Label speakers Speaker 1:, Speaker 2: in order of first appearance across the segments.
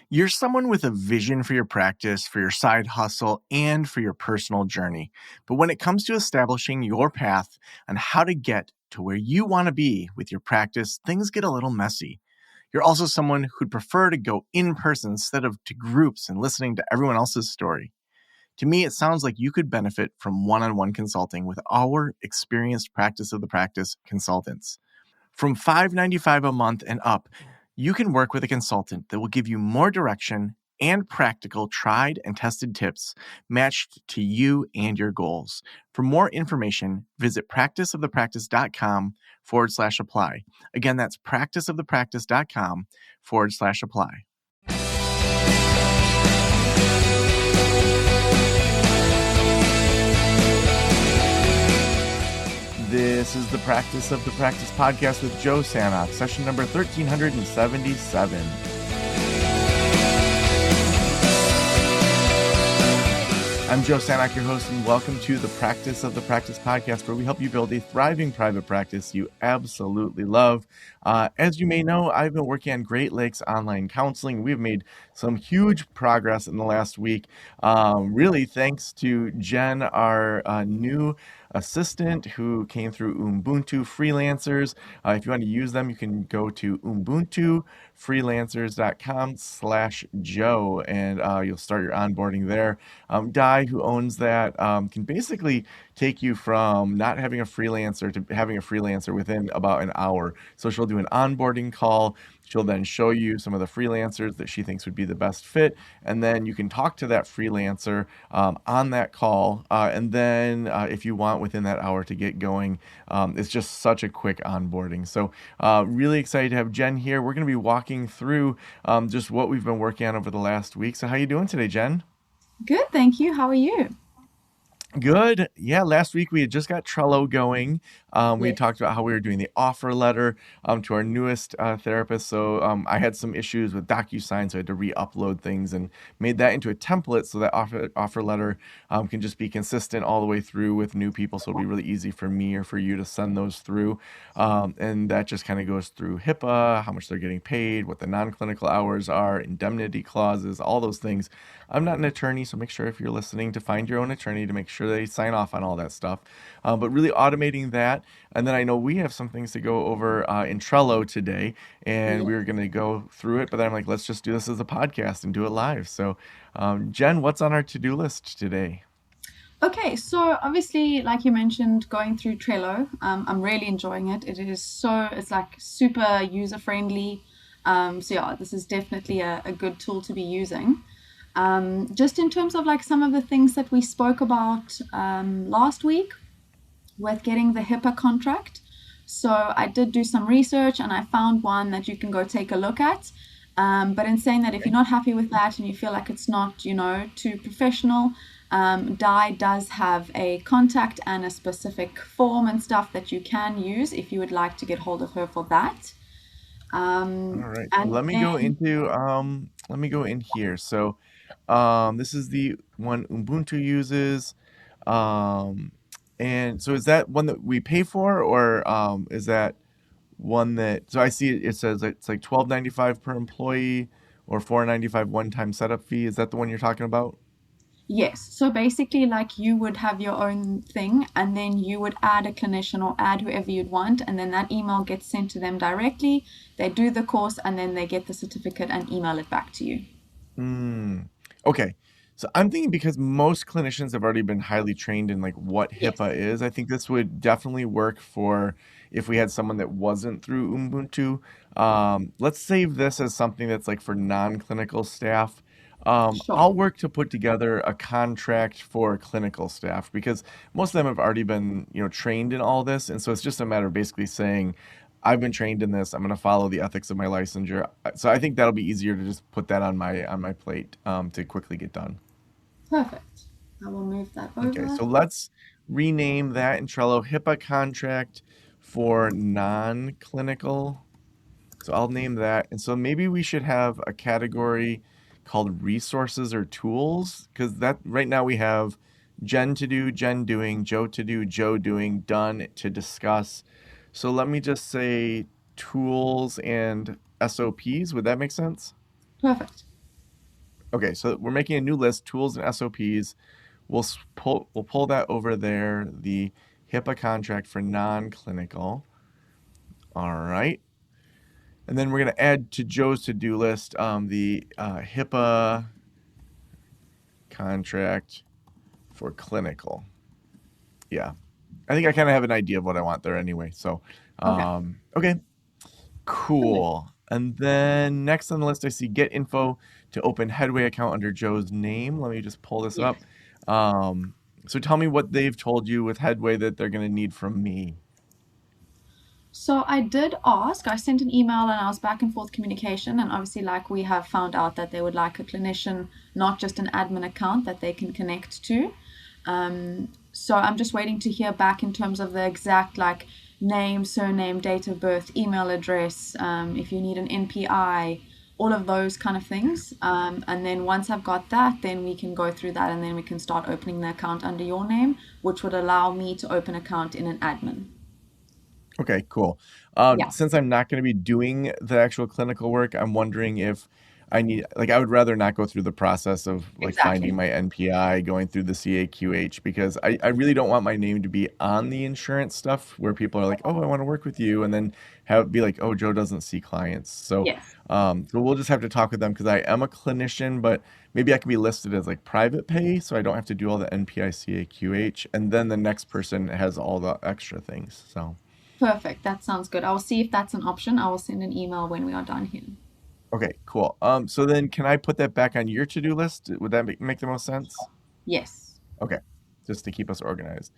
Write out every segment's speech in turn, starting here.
Speaker 1: You're someone with a vision for your practice, for your side hustle, and for your personal journey. But when it comes to establishing your path on how to get to where you want to be with your practice, things get a little messy. You're also someone who'd prefer to go in person instead of to groups and listening to everyone else's story. To me, it sounds like you could benefit from one-on-one consulting with our experienced practice of the practice consultants. From $5.95 a month and up, you can work with a consultant that will give you more direction and practical tried and tested tips matched to you and your goals. For more information, visit practiceofthepractice.com/apply. Again, that's practiceofthepractice.com/apply. This is the Practice of the Practice podcast with Joe Sanok, session number 1377. I'm Joe Sanok, your host, and welcome to the Practice of the Practice podcast, where we help you build a thriving private practice you absolutely love. As you may know, I've been working on Great Lakes online counseling. We've made some huge progress in the last week, really thanks to Jen, our new assistant who came through Ubuntu Freelancers. If you want to use them, you can go to ubuntufreelancers.com/Joe, and you'll start your onboarding there. Di, who owns that, can basically take you from not having a freelancer to having a freelancer within about an hour. So she'll do an onboarding call. She'll then show you some of the freelancers that she thinks would be the best fit. And then you can talk to that freelancer on that call. And then if you want within that hour to get going, it's just such a quick onboarding. So really excited to have Jen here. We're going to be walking through just what we've been working on over the last week. So how are you doing today, Jen?
Speaker 2: Good, thank you. How are you?
Speaker 1: Good. Yeah, last week we had just got Trello going. We had
Speaker 2: Yes.
Speaker 1: talked about how we were doing the offer letter to our newest therapist. So I had some issues with DocuSign, so I had to re-upload things and made that into a template so that offer letter can just be consistent all the way through with new people. So it'll be really easy for me or for you to send those through. And that just kind of goes through HIPAA, how much they're getting paid, what the non-clinical hours are, indemnity clauses, all those things. I'm not an attorney, so make sure if you're listening to find your own attorney to make sure they sign off on all that stuff. But really automating that. And then I know we have some things to go over in Trello today, and
Speaker 2: Yeah.
Speaker 1: we were going to go through it. But then I'm like, let's just do this as a podcast and do it live. So, Jen, what's on our to-do list today?
Speaker 2: Okay, so obviously, like you mentioned, going through Trello, I'm really enjoying it. It's like super user friendly. So yeah, this is definitely a good tool to be using. Just in terms of like some of the things that we spoke about last week with getting the HIPAA contract. So I did do some research and I found one that you can go take a look at. But in saying that, if you're not happy with that and you feel like it's not, too professional, Di does have a contact and a specific form and stuff that you can use if you would like to get hold of her for that.
Speaker 1: All right, so
Speaker 2: And then,
Speaker 1: let me go in here. So, this is the one Ubuntu uses. Um, and so is that one that we pay for, or is that one that, so I see it says it's like 12.95 per employee or 4.95 one-time setup fee. Is that the one you're talking about?
Speaker 2: yes, so basically, like you would have your own thing, and then you would add a clinician or add whoever you'd want, and then that email gets sent to them directly. They do the course, and then they get the certificate and email it back to you.
Speaker 1: Mm, okay. So I'm thinking because most clinicians have already been highly trained in like what
Speaker 2: Yes.
Speaker 1: HIPAA is, I think this would definitely work for if we had someone that wasn't through Ubuntu. Let's save this as something that's like for non-clinical staff.
Speaker 2: Sure.
Speaker 1: I'll work to put together a contract for clinical staff because most of them have already been, trained in all this, and so it's just a matter of basically saying, I've been trained in this. I'm going to follow the ethics of my licensure. So I think that'll be easier to just put that on my plate to quickly get done.
Speaker 2: Perfect. I will move that
Speaker 1: Okay,
Speaker 2: over.
Speaker 1: so let's rename that in Trello HIPAA contract for non-clinical. So I'll name that. And so maybe we should have a category called resources or tools, because that right now we have Jen to do, Jen doing, Joe to do, Joe doing, done to discuss. So let me just say tools and SOPs. Would that make sense?
Speaker 2: Perfect.
Speaker 1: Okay, so we're making a new list, tools and SOPs. We'll pull that over there, the HIPAA contract for non-clinical. All right. And then we're going to add to Joe's to-do list the HIPAA contract for clinical. Yeah. I think I kind of have an idea of what I want there anyway. So,
Speaker 2: Okay,
Speaker 1: okay,
Speaker 2: perfect.
Speaker 1: cool. And then next on the list, I see get info to open Headway account under Joe's name. Let me just pull this
Speaker 2: Yes.
Speaker 1: up. Um, so tell me what they've told you with Headway that they're going to need from me.
Speaker 2: So I did ask, I sent an email and I was back and forth communication. And obviously, like we have found out that they would like a clinician, not just an admin account that they can connect to. So I'm just waiting to hear back in terms of the exact like name, surname, date of birth, email address, if you need an NPI, all of those kind of things. And then once I've got that, then we can go through that and then we can start opening the account under your name, which would allow me to open account in an admin.
Speaker 1: Okay, cool.
Speaker 2: Yeah,
Speaker 1: Since I'm not going to be doing the actual clinical work, I'm wondering if I need, like, I would rather not go through the process of like finding
Speaker 2: exactly.
Speaker 1: my NPI, going through the CAQH, because I really don't want my name to be on the insurance stuff where people are like, oh, I want to work with you, and then have it be like, oh, Joe doesn't see clients. So,
Speaker 2: Yes.
Speaker 1: so we'll just have to talk with them because I am a clinician, but maybe I can be listed as like private pay, so I don't have to do all the NPI CAQH, and then the next person has all the extra things. So.
Speaker 2: Perfect. That sounds good. I will see if that's an option. I will send an email when we are done here.
Speaker 1: Okay, cool. So then can I put that back on your to-do list? Would that make the most sense?
Speaker 2: Yes.
Speaker 1: Okay, just to keep us organized.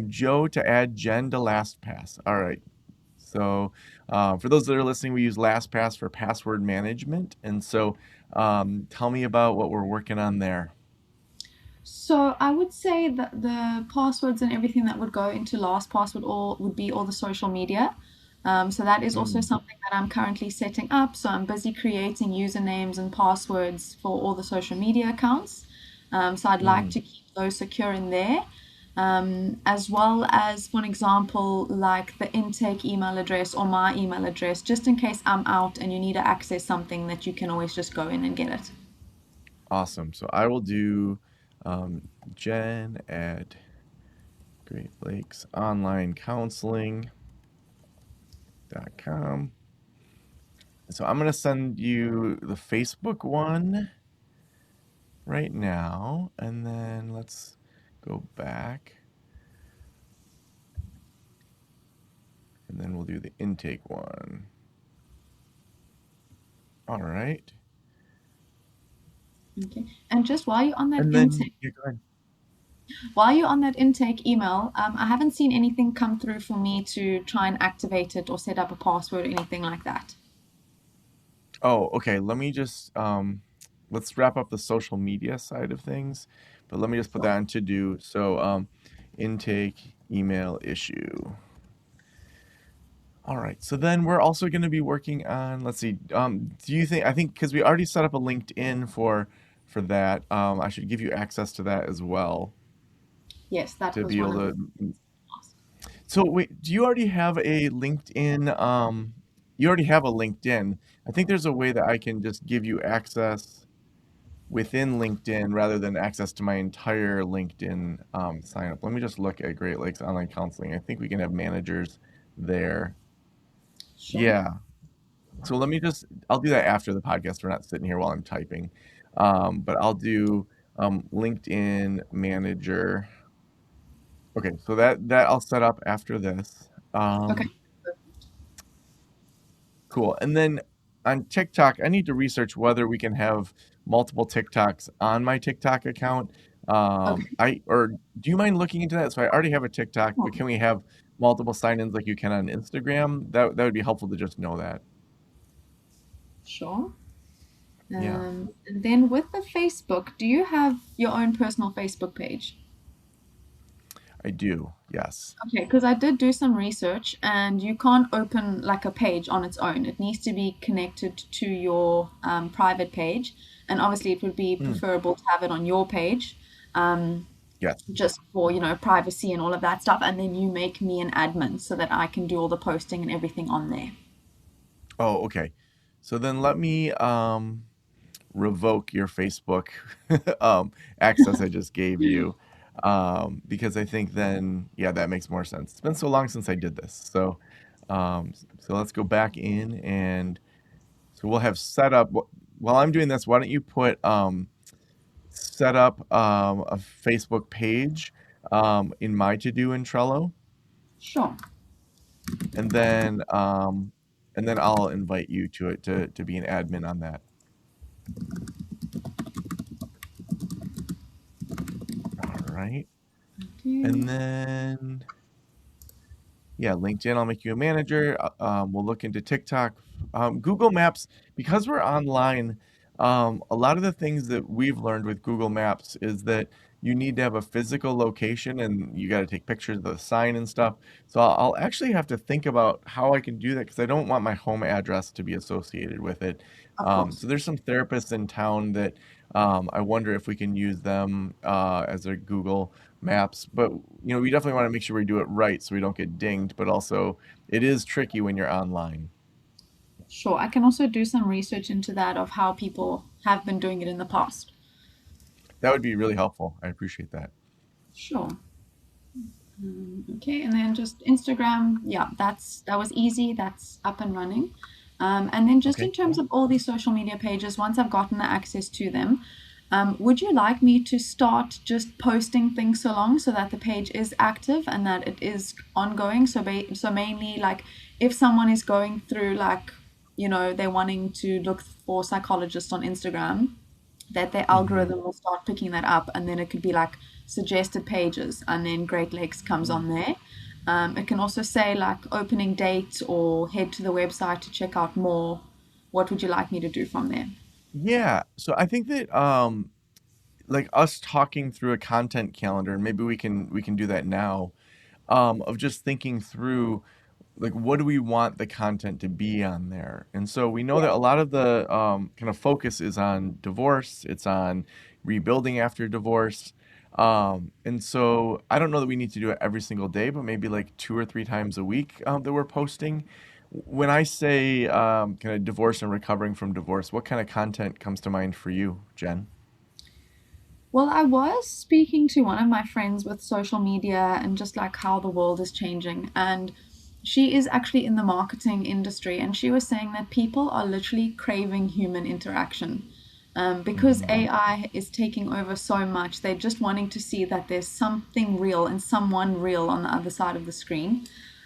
Speaker 1: Joe to add Jen to LastPass. All right. So for those that are listening, we use LastPass for password management. And so tell me about what we're working on there.
Speaker 2: So I would say that the passwords and everything that would go into LastPass would be all the social media. So that is also
Speaker 1: Mm,
Speaker 2: something that I'm currently setting up. So I'm busy creating usernames and passwords for all the social media accounts. So I'd like
Speaker 1: mm.
Speaker 2: to keep those secure in there. As well as, for example, like the intake email address or my email address, just in case I'm out and you need to access something that you can always just go in and get it.
Speaker 1: Awesome. So I will do Jen at Great Lakes Online Counseling.com. So I'm going to send you the Facebook one right now, and then let's go back, and then we'll do the intake one. All right.
Speaker 2: Okay. And just
Speaker 1: And then, yeah, go ahead.
Speaker 2: while you're on that intake email, I haven't seen anything come through for me to try and activate it or set up a password or anything like that.
Speaker 1: Oh, okay. Let me just let's wrap up the social media side of things, but let me just put
Speaker 2: Sure.
Speaker 1: that on to do. So, intake email issue. All right. So then we're also going to be working on, let's see, do you think, I think because we already set up a LinkedIn for that, I should give you access to that as well
Speaker 2: Yes, that
Speaker 1: to
Speaker 2: was
Speaker 1: be
Speaker 2: one
Speaker 1: able
Speaker 2: of the
Speaker 1: to.
Speaker 2: tasks.
Speaker 1: So wait, do you already have a LinkedIn? You already have a LinkedIn. I think there's a way that I can just give you access within LinkedIn rather than access to my entire LinkedIn sign up. Let me just look at Great Lakes Online Counseling. I think we can have managers there.
Speaker 2: Sure.
Speaker 1: Yeah. So let me just, I'll do that after the podcast. We're not sitting here while I'm typing. But I'll do LinkedIn manager. Okay, so that I'll set up after this.
Speaker 2: Okay.
Speaker 1: Cool. And then on TikTok, I need to research whether we can have multiple TikToks on my TikTok account.
Speaker 2: Okay.
Speaker 1: I or do you mind looking into that? So I already have a TikTok, but
Speaker 2: Sure.
Speaker 1: can we have multiple sign-ins like you can on Instagram? That would be helpful to just know that.
Speaker 2: Sure.
Speaker 1: Yeah,
Speaker 2: And then with the Facebook, do you have your own personal Facebook page?
Speaker 1: I do. Yes.
Speaker 2: Okay, because I did do some research and you can't open like a page on its own. It needs to be connected to your private page. And obviously, it would be
Speaker 1: Mm,
Speaker 2: preferable to have it on your page, um,
Speaker 1: yes.
Speaker 2: just for, privacy and all of that stuff. And then you make me an admin so that I can do all the posting and everything on there.
Speaker 1: Oh, okay. So then let me revoke your Facebook access I just gave you, because I think then, yeah, that makes more sense. It's been so long since I did this. So let's go back in, and so we'll have set up. While I'm doing this, why don't you put set up a Facebook page in my to do in Trello,
Speaker 2: Sure.
Speaker 1: and then um, and then I'll invite you to it to be an admin on that. All right.
Speaker 2: Okay.
Speaker 1: And then, yeah, LinkedIn, I'll make you a manager. We'll look into TikTok. Google Maps, because we're online, a lot of the things that we've learned with Google Maps is that you need to have a physical location and you got to take pictures of the sign and stuff. So I'll actually have to think about how I can do that because I don't want my home address to be associated with it.
Speaker 2: Of course.
Speaker 1: So there's some therapists in town that I wonder if we can use them as a Google Maps, but we definitely want to make sure we do it right so we don't get dinged, but also it is tricky when you're online.
Speaker 2: Sure. I can also do some research into that of how people have been doing it in the past.
Speaker 1: That would be really helpful. I appreciate that.
Speaker 2: Sure. Okay, and then just Instagram. Yeah, that was easy. That's up and running. And then just
Speaker 1: Okay,
Speaker 2: in terms
Speaker 1: cool.
Speaker 2: of all these social media pages, once I've gotten the access to them, would you like me to start just posting things so long so that the page is active and that it is ongoing? So mainly like if someone is going through like, they're wanting to look for psychologists on Instagram, that their
Speaker 1: Hmm.
Speaker 2: algorithm will start picking that up, and then it could be like suggested pages, and then Great Lakes comes on there. It can also say like opening date or head to the website to check out more. What would you like me to do from there?
Speaker 1: Yeah, so I think that like us talking through a content calendar, and maybe we can do that now, of just thinking through like what do we want the content to be on there. And so we know
Speaker 2: Yeah.
Speaker 1: that a lot of the kind of focus is on divorce, it's on rebuilding after divorce. And so I don't know that we need to do it every single day, but maybe like 2 or 3 times a week that we're posting. When I say kind of divorce and recovering from divorce, what kind of content comes to mind for you, Jen?
Speaker 2: Well, I was speaking to one of my friends with social media and just like how the world is changing. And she is actually in the marketing industry. And she was saying that people are literally craving human interaction. Because
Speaker 1: Hmm.
Speaker 2: AI is taking over so much, they're just wanting to see that there's something real and someone real on the other side of the screen.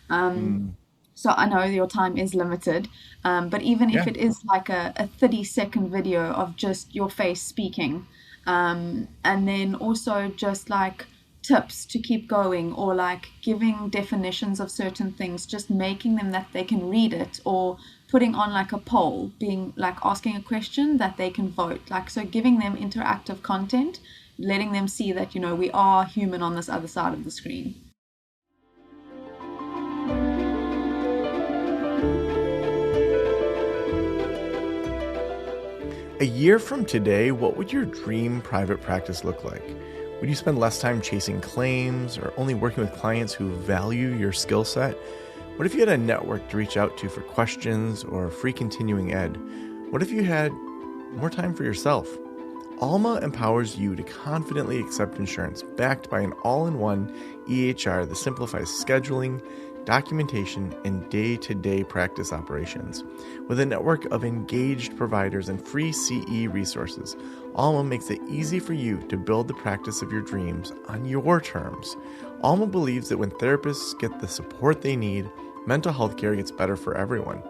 Speaker 1: Mm,
Speaker 2: So I know your time is limited, but even if
Speaker 1: yeah.
Speaker 2: it is like a 30-second video of just your face speaking, and then also just like tips to keep going or like giving definitions of certain things, just making them that they can read it or putting on like a poll, being like asking a question that they can vote. Like, so giving them interactive content, letting them see that, we are human on this other side of the screen.
Speaker 1: A year from today, what would your dream private practice look like? Would you spend less time chasing claims or only working with clients who value your skill set? What if you had a network to reach out to for questions or free continuing ed? What if you had more time for yourself? Alma empowers you to confidently accept insurance backed by an all in one EHR that simplifies scheduling, documentation, and day to day practice operations. With a network of engaged providers and free CE resources, Alma makes it easy for you to build the practice of your dreams on your terms. Alma believes that when therapists get the support they need, mental health care gets better for everyone.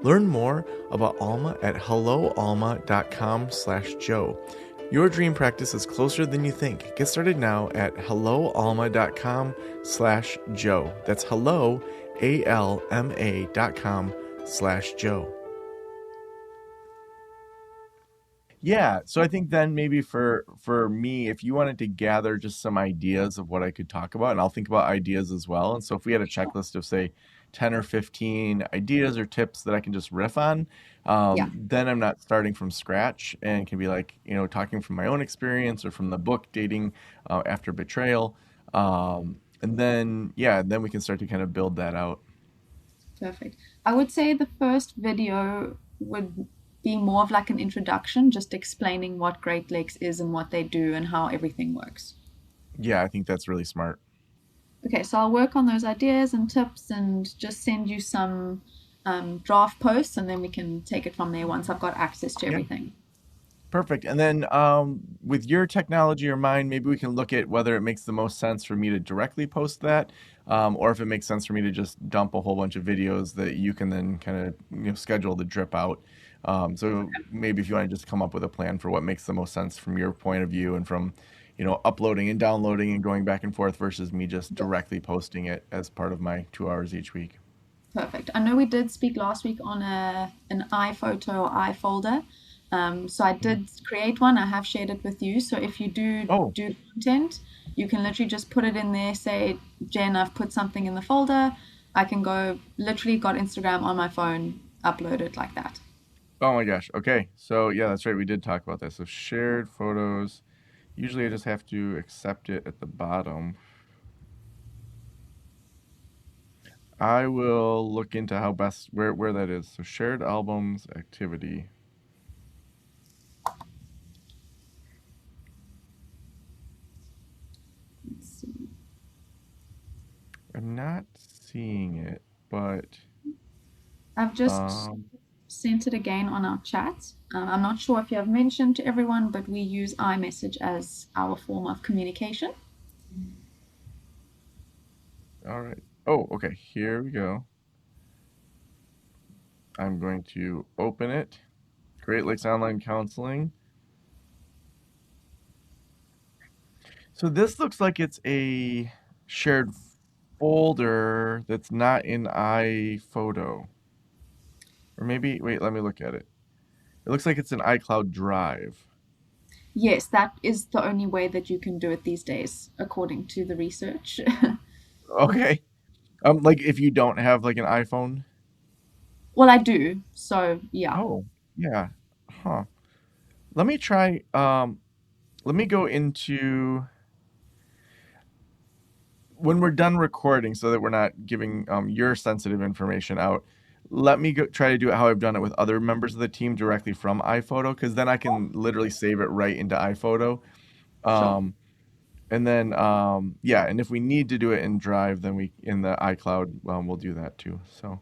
Speaker 1: Learn more about Alma at helloalma.com/Joe. Your dream practice is closer than you think. Get started now at helloalma.com/Joe. That's hello, ALMA.com/Joe. Yeah, so I think then maybe for me, if you wanted to gather just some ideas of what I could talk about, and I'll think about ideas as well. And so if we had a
Speaker 2: Sure.
Speaker 1: checklist of say 10 or 15 ideas or tips that I can just riff on,
Speaker 2: Yeah.
Speaker 1: then I'm not starting from scratch and can be like, talking from my own experience or from the book Dating After Betrayal. And then, yeah, then we can start to kind of build that out.
Speaker 2: Perfect. I would say the first video would be more of like an introduction, just explaining what Great Lakes is and what they do and how everything works.
Speaker 1: Yeah, I think that's really smart.
Speaker 2: Okay, so I'll work on those ideas and tips and just send you some draft posts, and then we can take it from there once I've got access to
Speaker 1: Yeah.
Speaker 2: everything.
Speaker 1: Perfect. And then with your technology or mine, maybe we can look at whether it makes the most sense for me to directly post that, or if it makes sense for me to just dump a whole bunch of videos that you can then kind of schedule to drip out. So maybe if you want to just come up with a plan for what makes the most sense from your point of view and from uploading and downloading and going back and forth versus me just
Speaker 2: Yes.
Speaker 1: directly posting it as part of my 2 hours each week.
Speaker 2: Perfect. I know we did speak last week on an iPhoto or iFolder. So I
Speaker 1: Mhm.
Speaker 2: did create one. I have shared it with you. So if you
Speaker 1: Oh,
Speaker 2: do content, you can literally just put it in there. Say, Jen, I've put something in the folder. I can go literally got Instagram on my phone, upload it like that.
Speaker 1: oh my gosh. Okay. So yeah, that's right. We did talk about this. So shared photos. Usually I just have to accept it at the bottom. I will look into how best where that is. So shared albums activity.
Speaker 2: Let's see.
Speaker 1: I'm not seeing it, but
Speaker 2: I've just
Speaker 1: um
Speaker 2: sent it again on our chat. I'm not sure if you have mentioned to everyone, but we use iMessage as our form of communication.
Speaker 1: all right. Oh, okay. Here we go. I'm going to open it. Great Lakes Online Counseling. So this looks like it's a shared folder that's not in iPhoto. Or maybe, wait, let me look at it. It looks like it's an iCloud Drive.
Speaker 2: Yes, that is the only way that you can do it these days, according to the research.
Speaker 1: Okay. Like if you don't have like an iPhone.
Speaker 2: Well, I do. So, yeah,
Speaker 1: Oh, yeah. Huh. Let me try. Let me go into when we're done recording, so that we're not giving your sensitive information out. Let me go try to do it how I've done it with other members of the team directly from iPhoto, because then I can literally save it right into iPhoto.
Speaker 2: sure.
Speaker 1: Um, and then yeah, and if we need to do it in Drive, then we in the iCloud, we'll do that too. So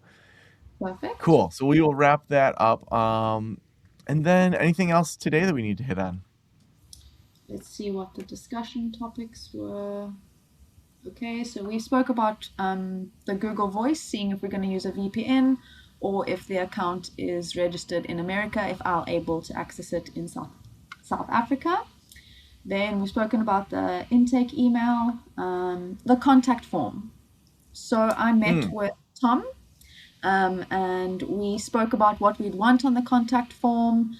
Speaker 2: Perfect.
Speaker 1: cool. So we will wrap that up. And then anything else today that we need to hit on?
Speaker 2: Let's see what the discussion topics were. Okay, so we spoke about the Google Voice, seeing if we're going to use a VPN or if the account is registered in America, if I'm able to access it in South Africa. Then we've spoken about the intake email, the contact form. So I met
Speaker 1: Mm.
Speaker 2: with Tom, and we spoke about what we'd want on the contact form,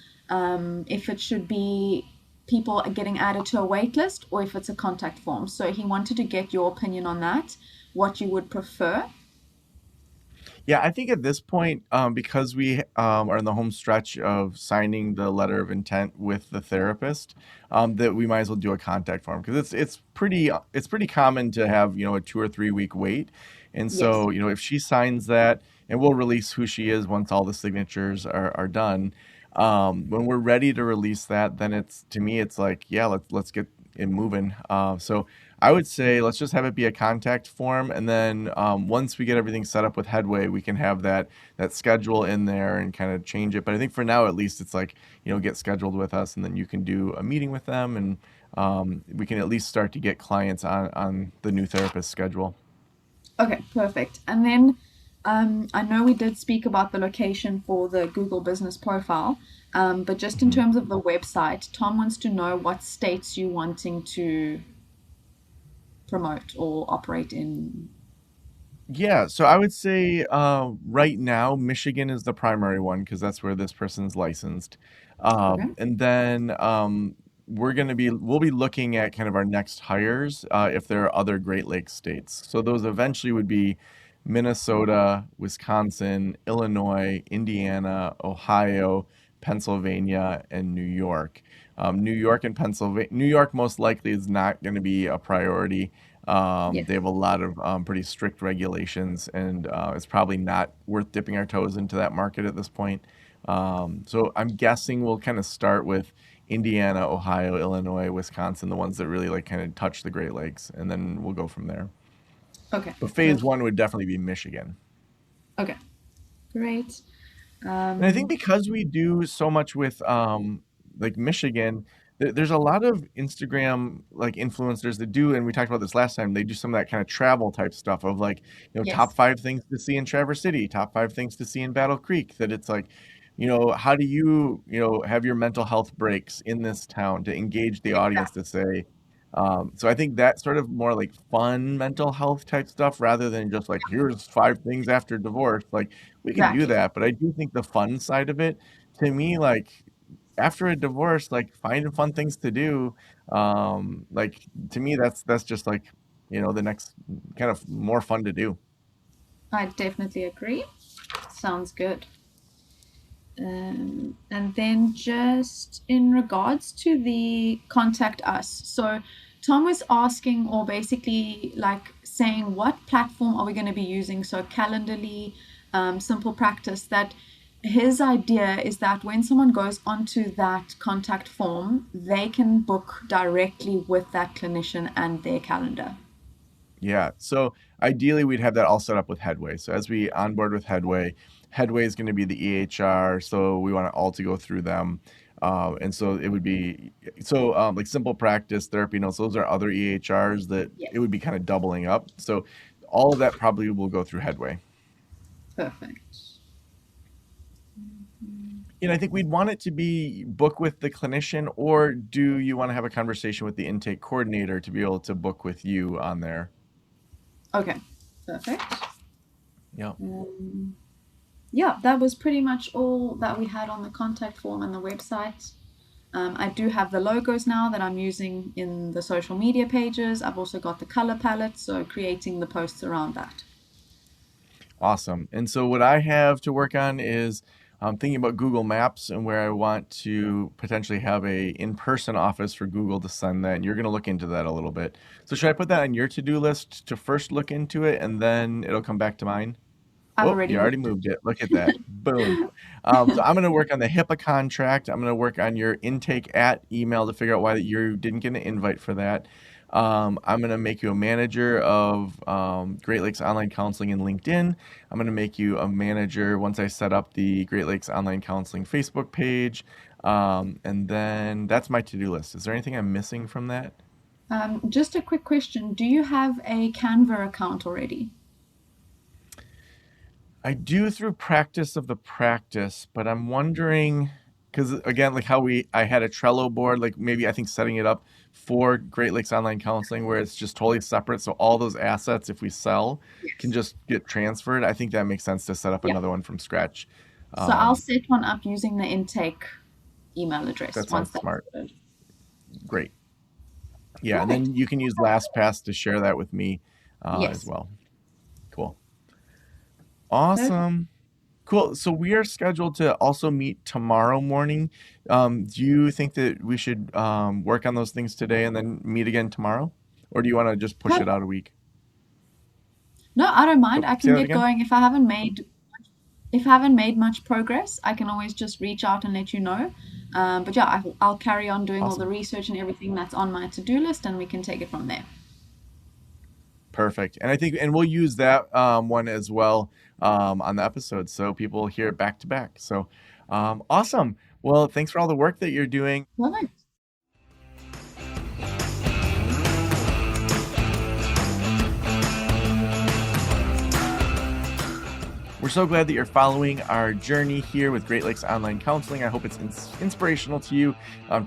Speaker 2: if it should be people getting added to a wait list or if it's a contact form. So he wanted to get your opinion on that, what you would prefer.
Speaker 1: Yeah, I think at this point, because we are in the home stretch of signing the letter of intent with the therapist, that we might as well do a contact form because it's pretty common to have a 2 or 3 week wait, and
Speaker 2: Yes,
Speaker 1: so if she signs that, and we'll release who she is once all the signatures are done. When we're ready to release that, then it's to me it's like yeah, let's get it moving. So I would say let's just have it be a contact form, and then once we get everything set up with Headway, we can have that schedule in there and kind of change it. But I think for now, at least, it's like get scheduled with us, and then you can do a meeting with them, and we can at least start to get clients on the new therapist schedule.
Speaker 2: okay, perfect. And then I know we did speak about the location for the Google business profile, but just in
Speaker 1: Mhm.
Speaker 2: terms of the website, Tom wants to know what states you wanting to promote or operate in.
Speaker 1: Yeah, so I would say right now Michigan is the primary one because that's where this person's licensed,
Speaker 2: Okay.
Speaker 1: and then we'll be looking at kind of our next hires if there are other Great Lakes states. So those eventually would be Minnesota, Wisconsin, Illinois, Indiana, Ohio, Pennsylvania, and New York. New York and Pennsylvania. New York most likely is not going to be a priority.
Speaker 2: Yes.
Speaker 1: They have a lot of pretty strict regulations, and it's probably not worth dipping our toes into that market at this point. So I'm guessing we'll kind of start with Indiana, Ohio, Illinois, Wisconsin, the ones that really like kind of touch the Great Lakes, and then we'll go from there.
Speaker 2: Okay.
Speaker 1: But phase one would definitely be Michigan.
Speaker 2: Okay. Great.
Speaker 1: And I think because we do so much with like Michigan, there's a lot of Instagram like influencers that do, and we talked about this last time, they do some of that kind of travel type stuff of like, top
Speaker 2: Yes.
Speaker 1: 5 things to see in Traverse City, top 5 things to see in Battle Creek, that it's like, how do you, have your mental health breaks in this town to engage the audience
Speaker 2: Exactly.
Speaker 1: to say, so I think that sort of more like fun mental health type stuff rather than just like, here's 5 things after divorce. Like we can do
Speaker 2: Exactly.
Speaker 1: that, but I do think the fun side of it, to me, like after a divorce, like finding fun things to do, like to me, that's just like, the next kind of more fun to do.
Speaker 2: I definitely agree. Sounds good. And then just in regards to the contact us. So Tom was asking, or basically like saying, what platform are we going to be using? So Calendly, Simple Practice. That his idea is that when someone goes onto that contact form, they can book directly with that clinician and their calendar.
Speaker 1: Yeah. So ideally, we'd have that all set up with Headway. So as we onboard with Headway, Headway is going to be the EHR. So we want it all to go through them. And so it would be like Simple Practice, Therapy Notes. Those are other EHRs that it
Speaker 2: Yes.
Speaker 1: would be kind of doubling up. So all of that probably will go through Headway.
Speaker 2: Perfect.
Speaker 1: I think we'd want it to be book with the clinician, or do you want to have a conversation with the intake coordinator to be able to book with you on there?
Speaker 2: Okay. Perfect.
Speaker 1: Yeah.
Speaker 2: Yeah, that was pretty much all that we had on the contact form and the website. I do have the logos now that I'm using in the social media pages. I've also got the color palette, so creating the posts around that.
Speaker 1: Awesome. And so what I have to work on is thinking about Google Maps and where I want to potentially have a in-person office for Google to send that. And you're going to look into that a little bit. So should I put that on your to-do list to first look into it and then it'll come back to mine?
Speaker 2: I've
Speaker 1: Oh,
Speaker 2: already
Speaker 1: you already
Speaker 2: moved
Speaker 1: moved it. Look at that. Boom. So I'm going to work on the HIPAA contract. I'm going to work on your intake at email to figure out why that you didn't get an invite for that. I'm going to make you a manager of Great Lakes Online Counseling in LinkedIn. I'm going to make you a manager once I set up the Great Lakes Online Counseling Facebook page. And then that's my to-do list. Is there anything I'm missing from that?
Speaker 2: Just a quick question. Do you have a Canva account already?
Speaker 1: I do through practice of the practice, but I'm wondering because again, like how I had a Trello board, like maybe I think setting it up for Great Lakes Online Counseling where it's just totally separate. So all those assets, if we sell, can
Speaker 2: Yes.
Speaker 1: just get transferred. I think that makes sense to set up
Speaker 2: Yeah.
Speaker 1: another one from scratch.
Speaker 2: So I'll
Speaker 1: Um,
Speaker 2: set one up using the intake email address
Speaker 1: that
Speaker 2: once
Speaker 1: sounds
Speaker 2: that's
Speaker 1: smart.
Speaker 2: sorted.
Speaker 1: Great. Yeah, and
Speaker 2: Perfect.
Speaker 1: then you can use LastPass to share that with me as
Speaker 2: Yes.
Speaker 1: well. Cool.
Speaker 2: Perfect.
Speaker 1: Awesome. Cool. So we are scheduled to also meet tomorrow morning. Do you think that we should work on those things today and then meet again tomorrow? Or do you want to just push it
Speaker 2: Per-
Speaker 1: out a week?
Speaker 2: No, I don't mind.
Speaker 1: Oh,
Speaker 2: I
Speaker 1: say
Speaker 2: can
Speaker 1: that
Speaker 2: get
Speaker 1: again?
Speaker 2: going. If I haven't made much progress, I can always just reach out and let you know. But yeah, I'll carry on doing all the
Speaker 1: Awesome.
Speaker 2: research and everything that's on my to-do list, and we can take it from there.
Speaker 1: Perfect. And I think, and we'll use that one as well on the episode so people hear it back to back. So awesome. Well, thanks for all the work that you're doing.
Speaker 2: Perfect.
Speaker 1: We're so glad that you're following our journey here with Great Lakes Online Counseling. I hope it's inspirational to you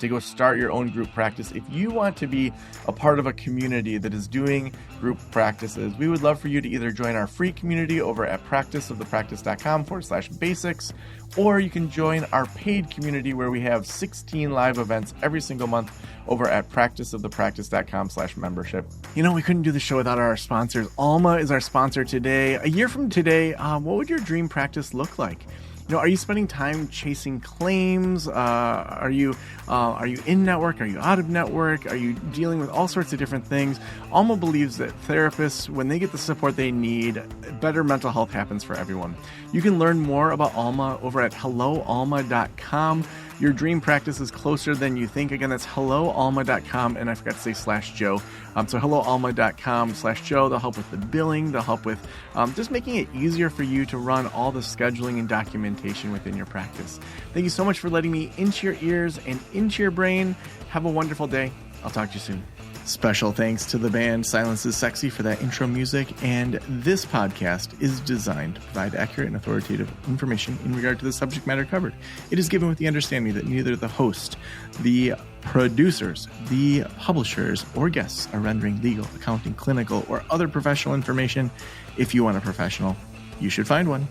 Speaker 1: to go start your own group practice. If you want to be a part of a community that is doing group practices, we would love for you to either join our free community over at practiceofthepractice.com/basics, or you can join our paid community where we have 16 live events every single month over at practiceofthepractice.com/membership. We couldn't do the show without our sponsors. Alma is our sponsor today. A year from today, what would your dream practice look like? Are you spending time chasing claims? Are you in network? Are you out of network? Are you dealing with all sorts of different things? Alma believes that therapists, when they get the support they need, better mental health happens for everyone. You can learn more about Alma over at helloalma.com. Your dream practice is closer than you think. Again, that's helloalma.com, and I forgot to say /Joe. So helloalma.com/Joe. They'll help with the billing. They'll help with just making it easier for you to run all the scheduling and documentation within your practice. Thank you so much for letting me into your ears and into your brain. Have a wonderful day. I'll talk to you soon. Special thanks to the band Silence is Sexy for that intro music, and this podcast is designed to provide accurate and authoritative information in regard to the subject matter covered. It is given with the understanding that neither the host, the producers, the publishers, or guests are rendering legal, accounting, clinical, or other professional information. If you want a professional, you should find one.